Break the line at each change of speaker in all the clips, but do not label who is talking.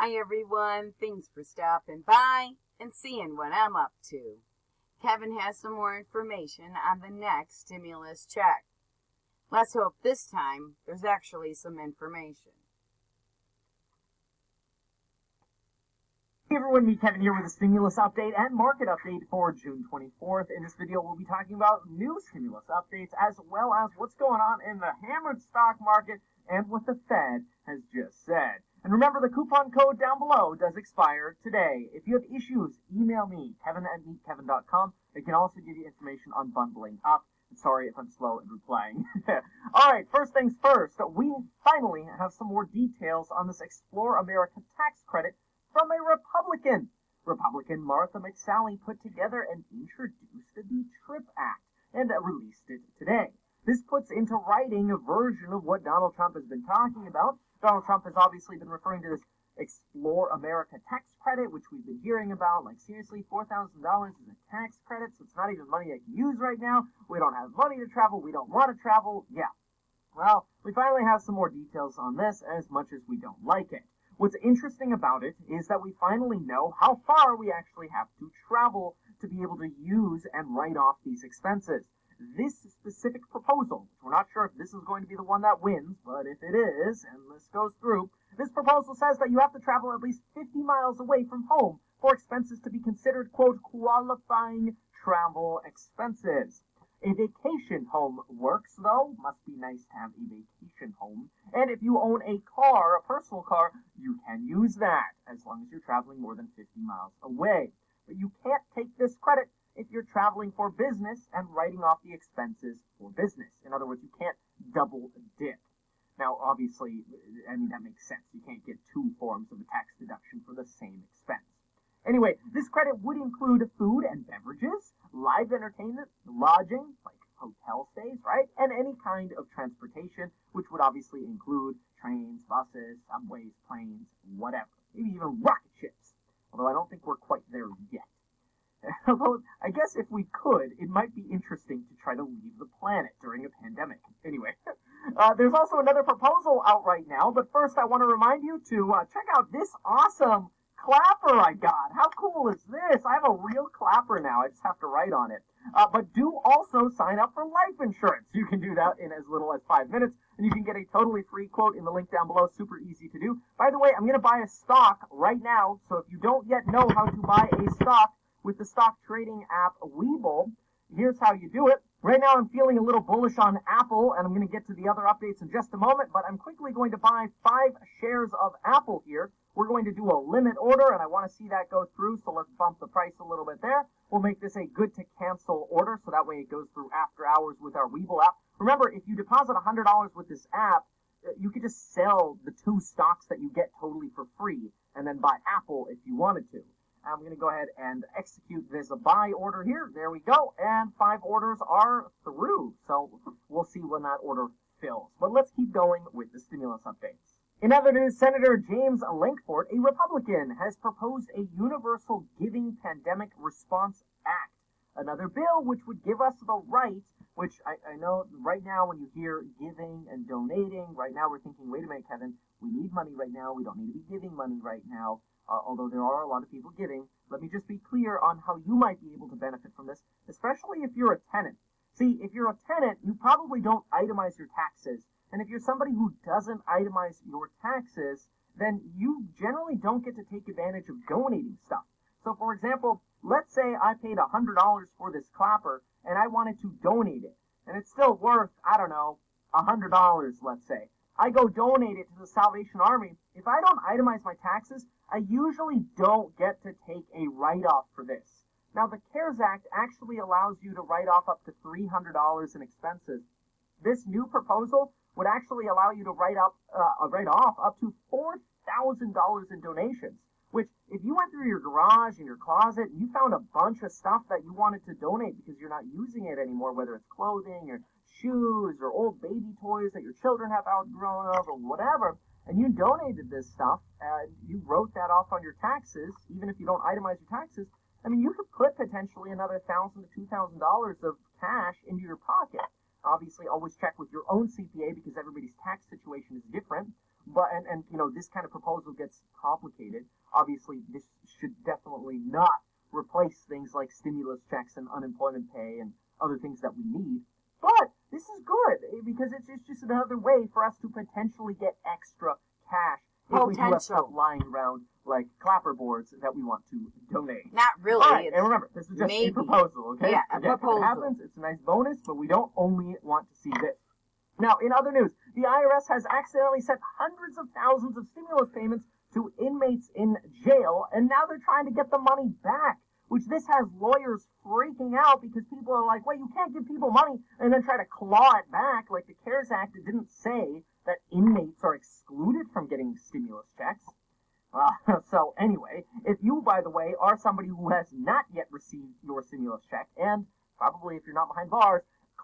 Hi everyone, thanks for stopping by and seeing what I'm up to. Kevin has some more information on the next stimulus check. Let's hope this time there's actually some information.
Hey everyone, me Kevin here with a stimulus update and market update for June 24th. In this video, we'll be talking about new stimulus updates as well as what's going on in the hammered stock market and what the Fed has just said. And remember, the coupon code down below does expire today. If you have issues, email me, kevin@meetkevin.com. I can also give you information on bundling up. Sorry if I'm slow in replying. Alright, first things first, we finally have some more details on this Explore America tax credit from a Republican. Republican Martha McSally put together and introduced the TRIP Act and released it today. This puts into writing a version of what Donald Trump has been talking about. Donald Trump has obviously been referring to this Explore America tax credit, which we've been hearing about. Like, seriously, $4,000 is a tax credit, so it's not even money I can use right now. We don't have money to travel. We don't want to travel. Yeah. Well, we finally have some more details on this, as much as we don't like it. What's interesting about it is that we finally know how far we actually have to travel to be able to use and write off these expenses. This specific proposal, which we're not sure if this is going to be the one that wins, but if it is, and this goes through, this proposal says that you have to travel at least 50 miles away from home for expenses to be considered, quote, qualifying travel expenses. A vacation home works, though. Must be nice to have a vacation home. And if you own a car, a personal car, you can use that, as long as you're traveling more than 50 miles away. But you can't take this credit if you're traveling for business and writing off the expenses for business. In other words, you can't double dip. Now, obviously, that makes sense. You can't get two forms of a tax deduction for the same expense. Anyway, this credit would include food and beverages, live entertainment, lodging, like hotel stays, right? And any kind of transportation, which would obviously include trains, buses, subways, planes, whatever. Maybe even rocket ships. Although I don't think we're quite there yet. Although, I guess if we could, it might be interesting to try to leave the planet during a pandemic. Anyway, there's also another proposal out right now, but first I want to remind you to check out this awesome clapper I got. How cool is this? I have a real clapper now. I just have to write on it. But do also sign up for life insurance. You can do that in as little as 5 minutes, and you can get a totally free quote in the link down below. Super easy to do. By the way, I'm going to buy a stock right now, so if you don't yet know how to buy a stock with the stock trading app Webull, here's how you do it. Right now I'm feeling a little bullish on Apple, and I'm going to get to the other updates in just a moment, but I'm quickly going to buy 5 shares of Apple here. We're going to do a limit order, and I want to see that go through, so let's bump the price a little bit there. We'll make this a good to cancel order, so that way it goes through after hours with our Webull app. Remember, if you deposit $100 with this app, you could just sell the 2 stocks that you get totally for free, and then buy Apple if you wanted to. I'm going to go ahead and execute this buy order here. There we go. And 5 orders are through. So we'll see when that order fills. But let's keep going with the stimulus updates. In other news, Senator James Lankford, a Republican, has proposed a Universal Giving Pandemic Response Act. Another bill which would give us the right, which I know right now when you hear giving and donating, right now we're thinking, wait a minute, Kevin, we need money right now. We don't need to be giving money right now. Although there are a lot of people giving, let me just be clear on how you might be able to benefit from this, especially if you're a tenant. See, if you're a tenant, you probably don't itemize your taxes. And if you're somebody who doesn't itemize your taxes, then you generally don't get to take advantage of donating stuff. So, for example, let's say I paid $100 for this clapper, and I wanted to donate it. And it's still worth, I don't know, $100, let's say. I go donate it to the Salvation Army. If I don't itemize my taxes, I usually don't get to take a write-off for this. Now, the CARES Act actually allows you to write off up to $300 in expenses. This new proposal would actually allow you to write off up to $4,000 in donations, which if you went through your garage and your closet and you found a bunch of stuff that you wanted to donate because you're not using it anymore, whether it's clothing or shoes or old baby toys that your children have outgrown of or whatever, and you donated this stuff, you wrote that off on your taxes, even if you don't itemize your taxes, you could put potentially another $1,000 to $2,000 of cash into your pocket. Obviously, always check with your own CPA because everybody's tax situation is different. But and this kind of proposal gets complicated. Obviously, this should definitely not replace things like stimulus checks and unemployment pay and other things that we need. But this is good because it's just another way for us to potentially get extra cash if we do have stuff lying around like clapperboards that we want to donate.
Not really.
All right, and remember, this is just a proposal, okay?
Yeah, a proposal.
If it happens, it's a nice bonus, but we don't only want to see this. Now, in other news, the IRS has accidentally sent hundreds of thousands of stimulus payments to inmates in jail, and now they're trying to get the money back, which this has lawyers freaking out because people are like, well, you can't give people money and then try to claw it back. Like the CARES Act, it didn't say that inmates are excluded from getting stimulus checks. So anyway, if you, by the way, are somebody who has not yet received your stimulus check, and probably if you're not behind bars,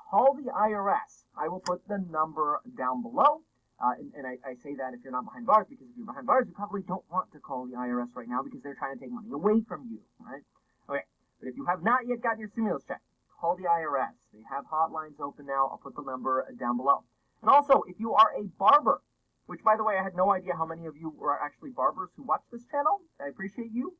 call the IRS. I will put the number down below. And I say that if you're not behind bars, because if you're behind bars, you probably don't want to call the IRS right now because they're trying to take money away from you, right? Okay, but if you have not yet gotten your stimulus check, call the IRS. They have hotlines open now. I'll put the number down below. And also, if you are a barber, which, by the way, I had no idea how many of you are actually barbers who watch this channel. I appreciate you.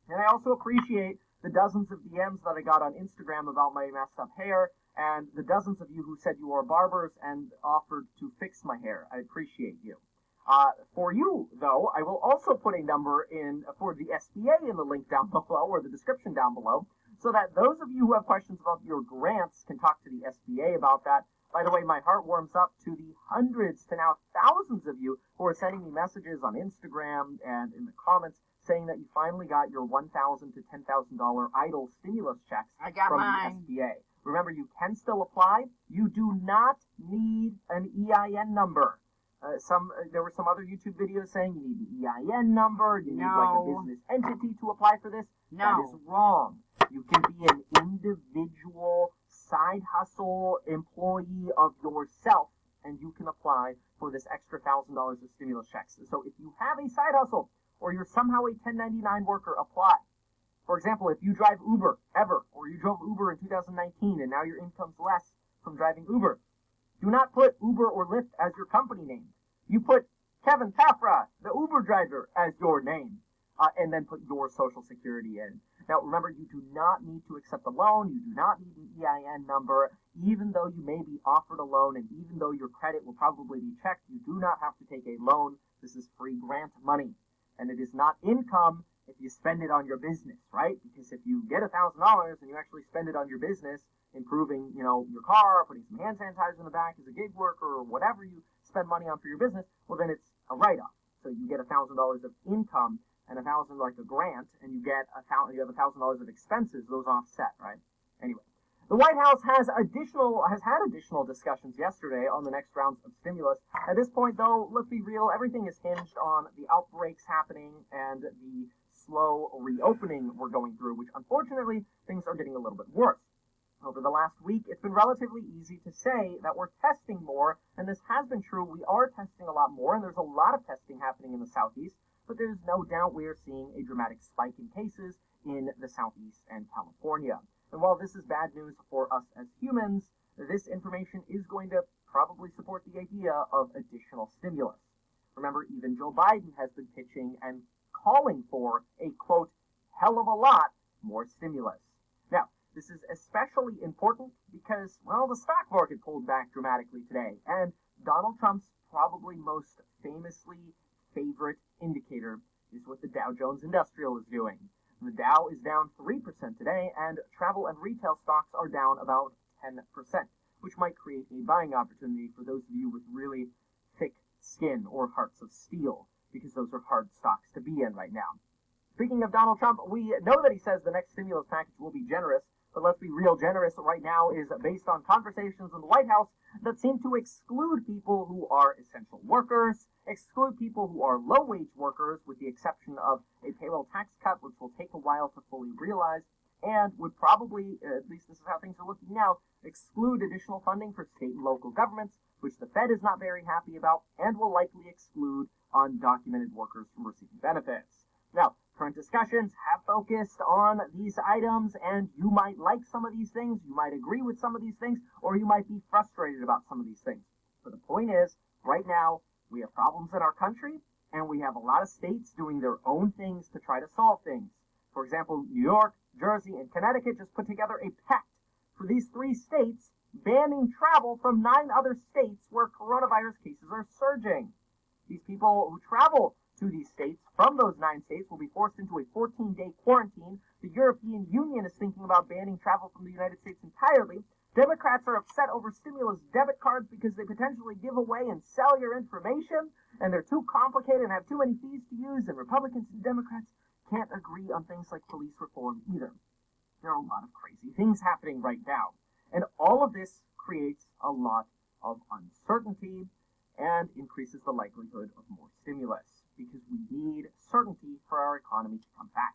And I also appreciate the dozens of DMs that I got on Instagram about my messed up hair, and the dozens of you who said you are barbers and offered to fix my hair. I appreciate you. For you, though, I will also put a number in for the SBA in the link down below, or the description down below, so that those of you who have questions about your grants can talk to the SBA about that. By the way, my heart warms up to the hundreds to now thousands of you who are sending me messages on Instagram and in the comments saying that you finally got your $1,000 to $10,000 EIDL stimulus checks from mine. The SBA. Remember, you can still apply. You do not need an EIN number. There were some other YouTube videos saying you need an EIN number, you need like a business entity to apply for this.
No.
That is wrong. You can be an individual side hustle employee of yourself, and you can apply for this extra $1,000 of stimulus checks. So if you have a side hustle, or you're somehow a 1099 worker, apply. For example, if you drive Uber ever, or you drove Uber in 2019 and now your income's less from driving Uber, do not put Uber or Lyft as your company name. You put Kevin Tafra, the Uber driver, as your name, and then put your social security in. Now, remember, you do not need to accept a loan. You do not need an EIN number. Even though you may be offered a loan and even though your credit will probably be checked, you do not have to take a loan. This is free grant money. And it is not income if you spend it on your business, right? Because if you get $1,000 and you actually spend it on your business, improving, your car, putting some hand sanitizer in the back as a gig worker, or whatever you spend money on for your business, well, then it's a write-off. So you get $1,000 of income and $1,000 like a grant, and you have $1,000 of expenses. Those offset, right? Anyway, the White House has had additional discussions yesterday on the next rounds of stimulus. At this point, though, let's be real, everything is hinged on the outbreaks happening and the slow reopening we're going through, which unfortunately things are getting a little bit worse. Over the last week, it's been relatively easy to say that we're testing more, and this has been true. We are testing a lot more, and there's a lot of testing happening in the Southeast, but there's no doubt we are seeing a dramatic spike in cases in the Southeast and California. And while this is bad news for us as humans, this information is going to probably support the idea of additional stimulus. Remember, even Joe Biden has been pitching and calling for a, quote, hell of a lot more stimulus. Now, this is especially important because, well, the stock market pulled back dramatically today, and Donald Trump's probably most famously favorite indicator is what the Dow Jones Industrial is doing. The Dow is down 3% today, and travel and retail stocks are down about 10%, which might create a buying opportunity for those of you with really thick skin or hearts of steel, because those are hard stocks to be in right now. Speaking of Donald Trump, we know that he says the next stimulus package will be generous, but let's be real, generous right now is based on conversations in the White House that seem to exclude people who are essential workers, exclude people who are low-wage workers, with the exception of a payroll tax cut, which will take a while to fully realize, and would probably, at least this is how things are looking now, exclude additional funding for state and local governments, which the Fed is not very happy about, and will likely exclude undocumented workers from receiving benefits. Now, current discussions have focused on these items, and you might like some of these things, you might agree with some of these things, or you might be frustrated about some of these things. But the point is, right now, We have problems in our country, and we have a lot of states doing their own things to try to solve things. For example, New York, Jersey, and Connecticut just put together a pact for these 3 states banning travel from 9 other states where coronavirus cases are surging. These people who travel to these states from those 9 states will be forced into a 14-day quarantine. The European Union is thinking about banning travel from the United States entirely. Democrats are upset over stimulus debit cards because they potentially give away and sell your information, and they're too complicated and have too many fees to use, and Republicans and Democrats can't agree on things like police reform either. There are a lot of crazy things happening right now, and all of this creates a lot of uncertainty and increases the likelihood of more stimulus, because we need certainty for our economy to come back.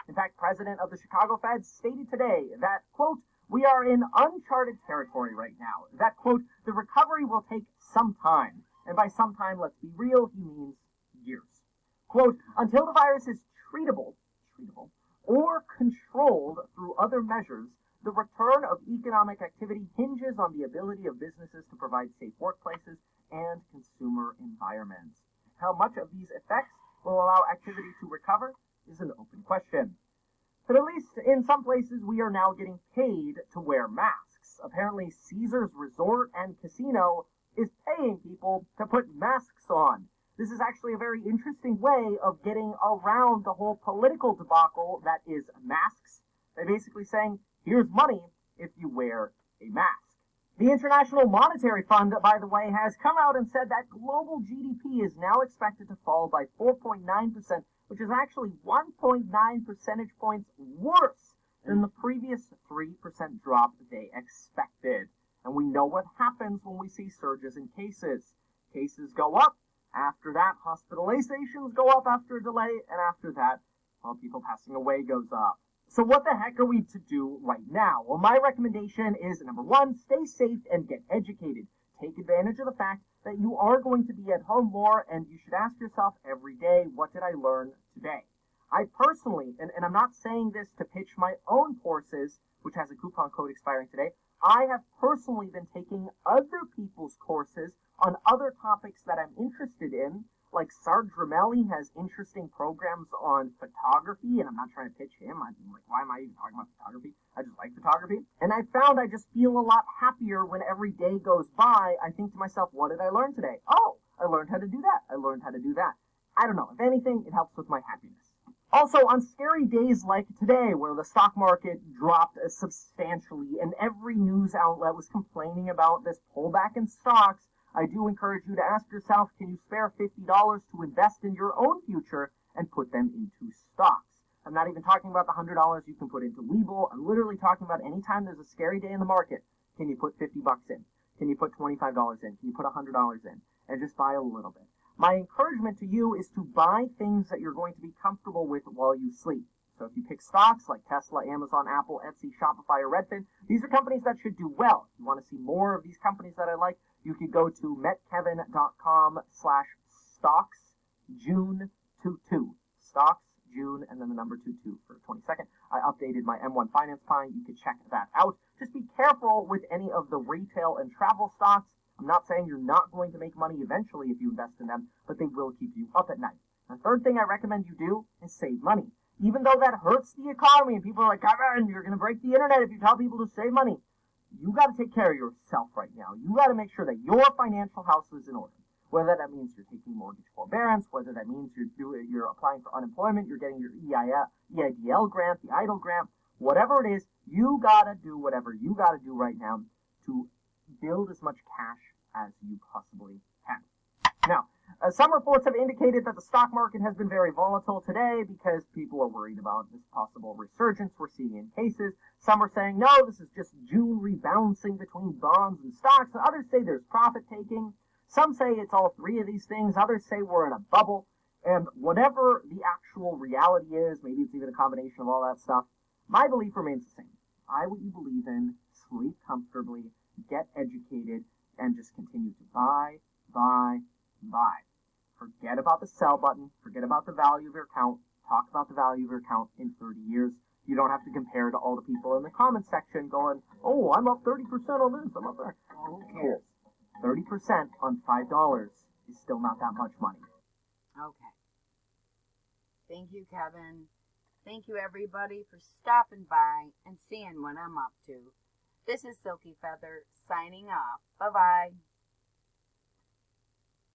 In fact, President of the Chicago Fed stated today that, quote, "We are in uncharted territory right now." That, quote, "The recovery will take some time." And by some time, let's be real, he means years. Quote, "Until the virus is treatable, or controlled through other measures, the return of economic activity hinges on the ability of businesses to provide safe workplaces and consumer environments. How much of these effects will allow activity to recover is an open question. But at least in some places, we are now getting paid to wear masks. Apparently, Caesars Resort and Casino is paying people to put masks on. This is actually a very interesting way of getting around the whole political debacle that is masks. They're basically saying, here's money if you wear a mask. The International Monetary Fund, by the way, has come out and said that global GDP is now expected to fall by 4.9%, which is actually 1.9 percentage points worse than the previous 3% drop they expected. And we know what happens when we see surges in cases. Cases go up. After that, hospitalizations go up after a delay. And after that, well, people passing away goes up. So what the heck are we to do right now? Well, my recommendation is, number 1, stay safe and get educated. Take advantage of the fact that you are going to be at home more, and you should ask yourself every day, what did I learn today? I personally, and I'm not saying this to pitch my own courses, which has a coupon code expiring today, I have personally been taking other people's courses on other topics that I'm interested in. Like Sarge Ramelli has interesting programs on photography, and I'm not trying to pitch him. I'm like, why am I even talking about photography? I just like photography. And I found I just feel a lot happier when every day goes by. I think to myself, what did I learn today? Oh, I learned how to do that. I learned how to do that. I don't know. If anything, it helps with my happiness. Also, on scary days like today, where the stock market dropped substantially and every news outlet was complaining about this pullback in stocks, I do encourage you to ask yourself, can you spare $50 to invest in your own future and put them into stocks? I'm not even talking about the $100 you can put into Webull. I'm literally talking about anytime there's a scary day in the market, can you put $50 in? Can you put $25 in? Can you put $100 in? And just buy a little bit. My encouragement to you is to buy things that you're going to be comfortable with while you sleep. So if you pick stocks like Tesla, Amazon, Apple, Etsy, Shopify, or Redfin, these are companies that should do well. If you want to see more of these companies that I like, you could go to metkevin.com/stocks-June22. Stocks, June, and then the number 22 for 22nd. I updated my M1 Finance Pine. You can check that out. Just be careful with any of the retail and travel stocks. I'm not saying you're not going to make money eventually if you invest in them, but they will keep you up at night. The third thing I recommend you do is save money. Even though that hurts the economy and people are like, Kevin, you're going to break the internet if you tell people to save money. You got to take care of yourself right now. You got to make sure that your financial house is in order. Whether that means you're taking mortgage forbearance, whether that means you're applying for unemployment, you're getting your EIDL grant, the EIDL grant, whatever it is, you got to do whatever you got to do right now to build as much cash as you possibly can. Now, some reports have indicated that the stock market has been very volatile today because people are worried about this possible resurgence we're seeing in cases. Some are saying, no, this is just June rebalancing between bonds and stocks. And others say there's profit taking. Some say it's all three of these things. Others say we're in a bubble. And whatever the actual reality is, maybe it's even a combination of all that stuff, my belief remains the same. Buy what you believe in, sleep comfortably, get educated, and just continue to buy. Forget about the sell button. Forget about the value of your account. Talk about the value of your account in 30 years. You don't have to compare to all the people in the comment section going, oh, I'm up 30% on this, I'm up there. Who cares? 30% on $5 is still not that much money.
Okay. Thank you, Kevin. Thank you, everybody, for stopping by and seeing what I'm up to. This is Silky Feather signing off. Bye-bye.